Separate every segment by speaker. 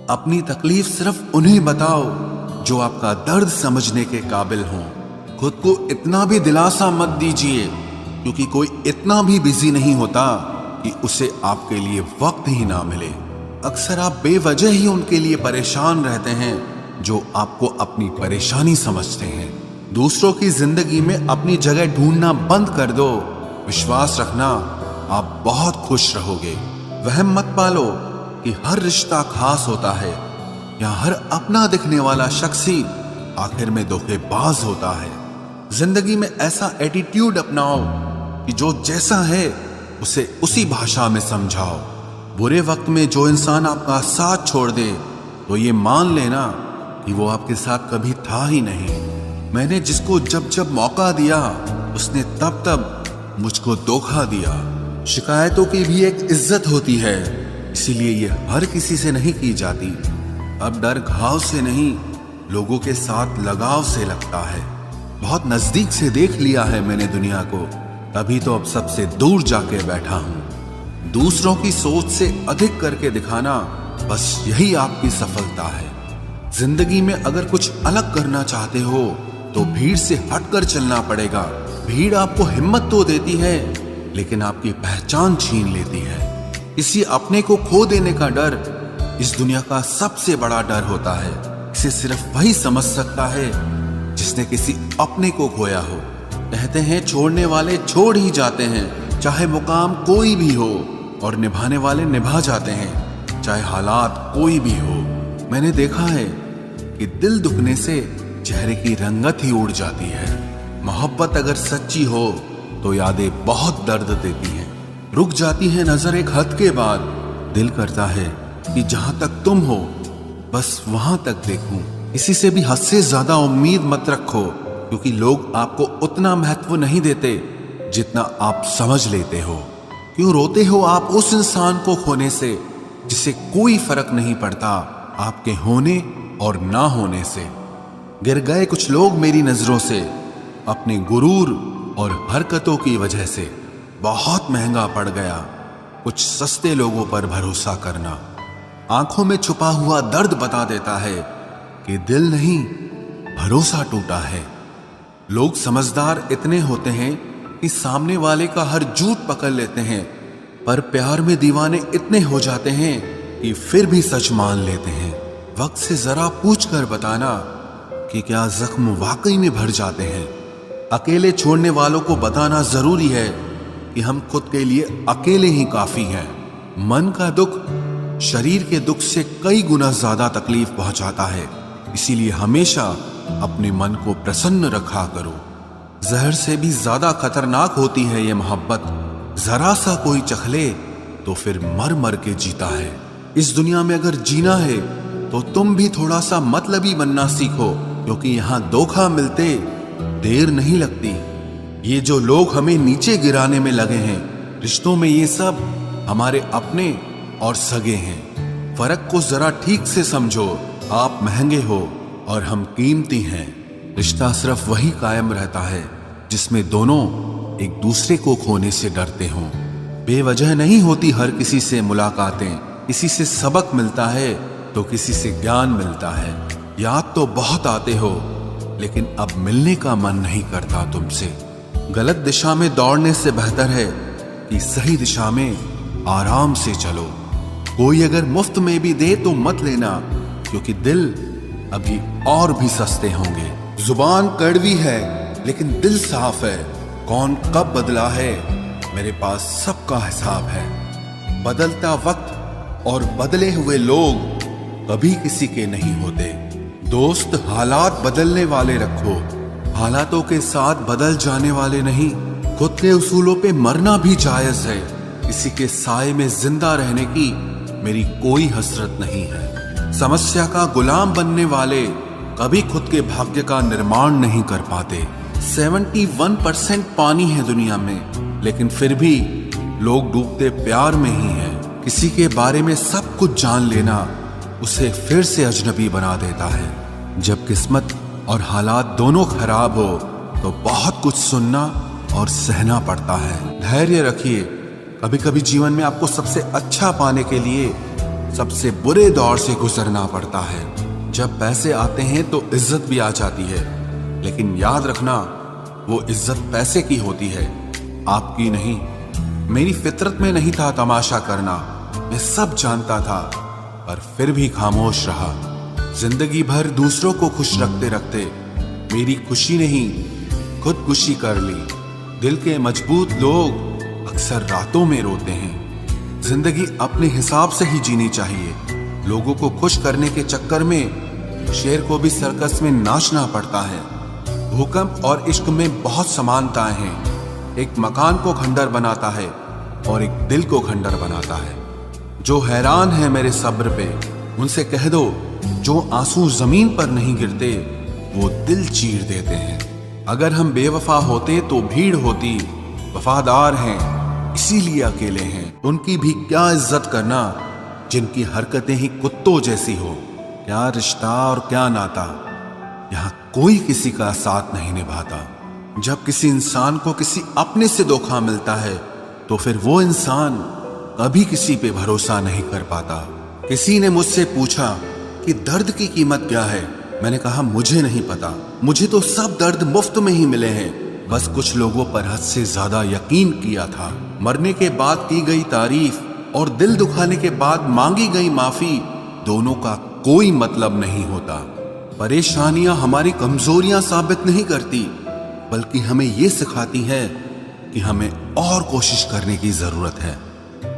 Speaker 1: अपनी तकलीफ सिर्फ उन्हें बताओ जो आपका दर्द समझने के काबिल हों। खुद को इतना भी दिलासा मत दीजिए, क्योंकि कोई इतना भी बिजी नहीं होता कि उसे आपके लिए वक्त ही ना मिले। अक्सर आप बेवजह ही उनके लिए परेशान रहते हैं जो आपको अपनी परेशानी समझते हैं। दूसरों की जिंदगी में अपनी जगह ढूंढना बंद कर दो। विश्वास रखना, आप बहुत खुश रहोगे। वहम मत पालो कि हर रिश्ता खास होता है या हर अपना दिखने वाला शख्स ही आखिर में धोखेबाज होता है। जिंदगी में ऐसा एटीट्यूड अपनाओ कि जो जैसा है उसे उसी भाषा में समझाओ। बुरे वक्त में जो इंसान आपका साथ छोड़ दे तो ये मान लेना कि वो आपके साथ कभी था ही नहीं। मैंने जिसको जब जब मौका दिया उसने तब तब मुझको धोखा दिया। शिकायतों की भी एक इज्जत होती है, इसीलिए ये हर किसी से नहीं की जाती। अब डर घाव से नहीं, लोगों के साथ लगाव से लगता है। बहुत नजदीक से देख लिया है मैंने दुनिया को, तभी तो अब सबसे दूर जाके बैठा हूं। दूसरों की सोच से अधिक करके दिखाना, बस यही आपकी सफलता है। जिंदगी में अगर कुछ अलग करना चाहते हो तो भीड़ से हटकर चलना पड़ेगा। भीड़ आपको हिम्मत तो देती है, लेकिन आपकी पहचान छीन लेती है। किसी अपने को खो देने का डर इस दुनिया का सबसे बड़ा डर होता है। इसे सिर्फ वही समझ सकता है जिसने किसी अपने को खोया हो। कहते हैं छोड़ने वाले छोड़ ही जाते हैं, चाहे मुकाम कोई भी हो, और निभाने वाले निभा जाते हैं, चाहे हालात कोई भी हो। मैंने देखा है कि दिल दुखने से चेहरे की रंगत ही उड़ जाती है। मोहब्बत अगर सच्ची हो तो यादें बहुत दर्द देती हैं। रुक जाती है नजर एक हद के बाद। दिल करता है कि जहां तक तुम हो बस वहां तक देखूं। किसी से भी हद से ज्यादा उम्मीद मत रखो, क्योंकि लोग आपको उतना महत्व नहीं देते जितना आप समझ लेते हो। क्यों रोते हो आप उस इंसान को खोने से जिसे कोई फर्क नहीं पड़ता आपके होने और ना होने से। गिर गए कुछ लोग मेरी नजरों से अपने गुरूर और हरकतों की वजह से। बहुत महंगा पड़ गया कुछ सस्ते लोगों पर भरोसा करना। आंखों में छुपा हुआ दर्द बता देता है कि दिल नहीं, भरोसा टूटा है। लोग समझदार इतने होते हैं कि सामने वाले का हर झूठ पकड़ लेते हैं, पर प्यार में दीवाने इतने हो जाते हैं कि फिर भी सच मान लेते हैं। वक्त से जरा पूछ कर बताना कि क्या जख्म वाकई में भर जाते हैं। अकेले छोड़ने वालों को बताना जरूरी है कि हम खुद के लिए अकेले ही काफी हैं। मन का दुख शरीर के दुख से कई गुना ज्यादा तकलीफ पहुंचाता है, इसीलिए हमेशा अपने मन को प्रसन्न रखा करो। जहर से भी ज्यादा खतरनाक होती है ये मोहब्बत। जरा सा कोई चखले तो फिर मर मर के जीता है। इस दुनिया में अगर जीना है तो तुम भी थोड़ा सा मतलबी बनना सीखो, क्योंकि यहां धोखा मिलते देर नहीं लगती। ये जो लोग हमें नीचे गिराने में लगे हैं, रिश्तों में ये सब हमारे अपने और सगे हैं। फर्क को जरा ठीक से समझो। आप महंगे हो और हम कीमती हैं। रिश्ता सिर्फ वही कायम रहता है जिसमें दोनों एक दूसरे को खोने से डरते हों। बेवजह नहीं होती हर किसी से मुलाकातें। किसी से सबक मिलता है तो किसी से ज्ञान मिलता है। याद तो बहुत आते हो, लेकिन अब मिलने का मन नहीं करता तुमसे। गलत दिशा में दौड़ने से बेहतर है कि सही दिशा में आराम से चलो। कोई अगर मुफ्त में भी दे तो मत लेना, क्योंकि दिल अभी और भी सस्ते होंगे। जुबान कड़वी है लेकिन दिल साफ है। कौन कब बदला है, मेरे पास सबका हिसाब है। बदलता वक्त और बदले हुए लोग कभी किसी के नहीं होते। दोस्त हालात बदलने वाले रखो, हालातों के साथ बदल जाने वाले नहीं। खुद के उसूलों पे मरना भी जायज है। किसी के साए में जिंदा रहने की मेरी कोई हसरत नहीं है। समस्या का गुलाम बनने वाले कभी खुद के भाग्य का निर्माण नहीं कर पाते। 71% पानी है दुनिया में, लेकिन फिर भी लोग डूबते प्यार में ही हैं। किसी के बारे में सब कुछ जान लेना उसे फिर से अजनबी बना देता है। जब किस्मत और हालात दोनों खराब हो तो बहुत कुछ सुनना और सहना पड़ता है। धैर्य रखिए। कभी कभी जीवन में आपको सबसे अच्छा पाने के लिए सबसे बुरे दौर से गुजरना पड़ता है। जब पैसे आते हैं तो इज्जत भी आ जाती है, लेकिन याद रखना वो इज्जत पैसे की होती है, आपकी नहीं। मेरी फितरत में नहीं था तमाशा करना, मैं सब जानता था, पर फिर भी खामोश रहा। जिंदगी भर दूसरों को खुश रखते रखते मेरी खुशी नहीं खुदकुशी कर ली। दिल के मजबूत लोग अक्सर रातों में रोते हैं। जिंदगी अपने हिसाब से ही जीनी चाहिए। लोगों को खुश करने के चक्कर में शेर को भी सर्कस में नाचना पड़ता है। भूकंप और इश्क में बहुत समानताएं हैं। एक मकान को खंडर बनाता है और एक दिल को खंडर बनाता है। जो हैरान है मेरे सब्र पे, उनसे कह दो जो आंसू जमीन पर नहीं गिरते वो दिल चीर देते हैं। अगर हम बेवफा होते तो भीड़ होती, वफादार हैं इसीलिए अकेले हैं। उनकी भी क्या इज्जत करना जिनकी हरकतें ही कुत्तों जैसी हो। क्या रिश्ता और क्या नाता, यहाँ कोई किसी का साथ नहीं निभाता। जब किसी इंसान को किसी अपने से धोखा मिलता है तो फिर वो इंसान कभी किसी पे भरोसा नहीं कर पाता। किसी ने मुझसे पूछा कि दर्द की कीमत क्या है। मैंने कहा मुझे नहीं पता, मुझे तो सब दर्द मुफ्त में ही मिले हैं। बस कुछ लोगों पर हद से ज्यादा यकीन किया था। मरने के बाद की गई तारीफ और दिल दुखाने के बाद मांगी गई माफी, दोनों का कोई मतलब नहीं होता। परेशानियां हमारी कमजोरियां साबित नहीं करती, बल्कि हमें ये सिखाती है कि हमें और कोशिश करने की जरूरत है।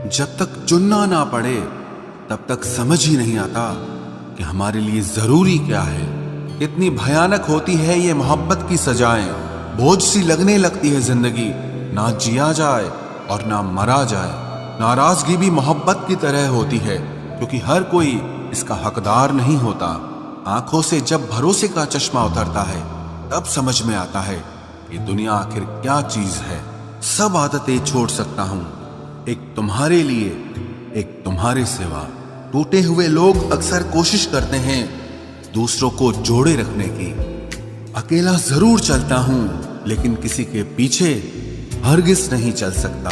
Speaker 1: जब तक चुनना ना पड़े तब तक समझ ही नहीं आता कि हमारे लिए जरूरी क्या है। कितनी भयानक होती है ये मोहब्बत की सजाएं। बोझ सी लगने लगती है जिंदगी, ना जिया जाए और ना मरा जाए। नाराजगी भी मोहब्बत की तरह होती है, क्योंकि हर कोई इसका हकदार नहीं होता। आंखों से जब भरोसे का चश्मा उतरता है तब समझ में आता है ये दुनिया आखिर क्या चीज है। सब आदतें छोड़ सकता हूं, एक तुम्हारे लिए, एक तुम्हारे सिवा। टूटे हुए लोग अक्सर कोशिश करते हैं दूसरों को जोड़े रखने की। अकेला जरूर चलता हूं, लेकिन किसी के पीछे हरगिज नहीं चल सकता।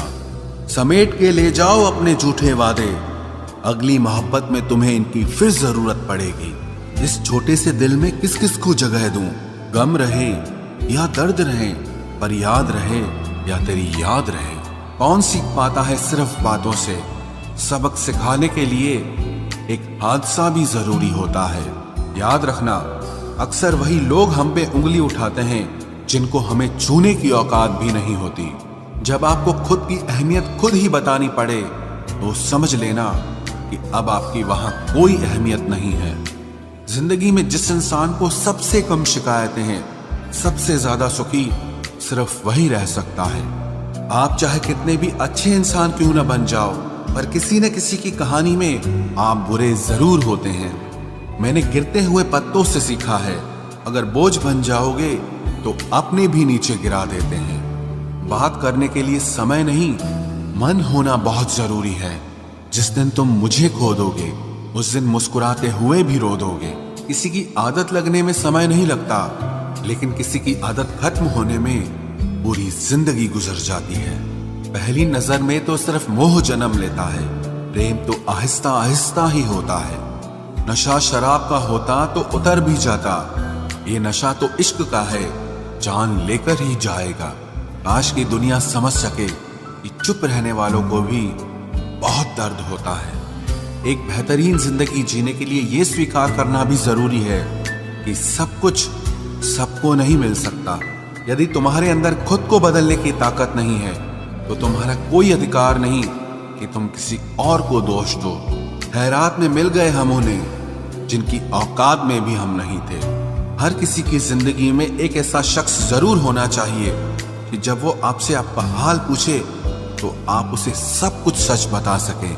Speaker 1: समेट के ले जाओ अपने झूठे वादे, अगली मोहब्बत में तुम्हें इनकी फिर जरूरत पड़ेगी। इस छोटे से दिल में किस किस को जगह दूं, गम रहे या दर्द रहे, पर याद रहे या तेरी याद रहे। कौन सीख पाता है सिर्फ बातों से, सबक सिखाने के लिए एक हादसा भी जरूरी होता है। याद रखना, अक्सर वही लोग हम पे उंगली उठाते हैं जिनको हमें छूने की औकात भी नहीं होती। जब आपको खुद की अहमियत खुद ही बतानी पड़े तो समझ लेना कि अब आपकी वहां कोई अहमियत नहीं है। जिंदगी में जिस इंसान को सबसे कम शिकायतें हैं, सबसे ज्यादा सुखी सिर्फ वही रह सकता है। आप चाहे कितने भी अच्छे इंसान क्यों न बन जाओ, पर किसी न किसी की कहानी में आप बुरे जरूर होते हैं। मैंने गिरते हुए पत्तों से सीखा है, अगर बोझ बन जाओगे तो अपने भी नीचे गिरा देते हैं। बात करने के लिए समय नहीं, मन होना बहुत जरूरी है। जिस दिन तुम मुझे खो दोगे उस दिन मुस्कुराते हुए भी रो दोगे। किसी की आदत लगने में समय नहीं लगता, लेकिन किसी की आदत खत्म होने में पूरी जिंदगी गुजर जाती है। पहली नजर में तो सिर्फ मोह जन्म लेता है, प्रेम तो आहिस्ता आहिस्ता ही होता है। नशा शराब का होता तो उतर भी जाता, ये नशा तो इश्क का है, जान लेकर ही जाएगा। काश की दुनिया समझ सके कि चुप रहने वालों को भी बहुत दर्द होता है। एक बेहतरीन जिंदगी जीने के लिए ये स्वीकार करना भी जरूरी है कि सब कुछ सबको नहीं मिल सकता। यदि तुम्हारे अंदर खुद को बदलने की ताकत नहीं है तो तुम्हारा कोई अधिकार नहीं कि तुम किसी और को दोष दो। खैरात में मिल गए हम उन्हें जिनकी औकात में भी हम नहीं थे। हर किसी की जिंदगी में एक ऐसा शख्स जरूर होना चाहिए कि जब वो आपसे आपका हाल पूछे तो आप उसे सब कुछ सच बता सके।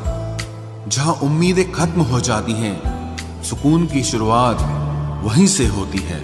Speaker 1: जहां उम्मीदें खत्म हो जाती हैं, सुकून की शुरुआत वहीं से होती है।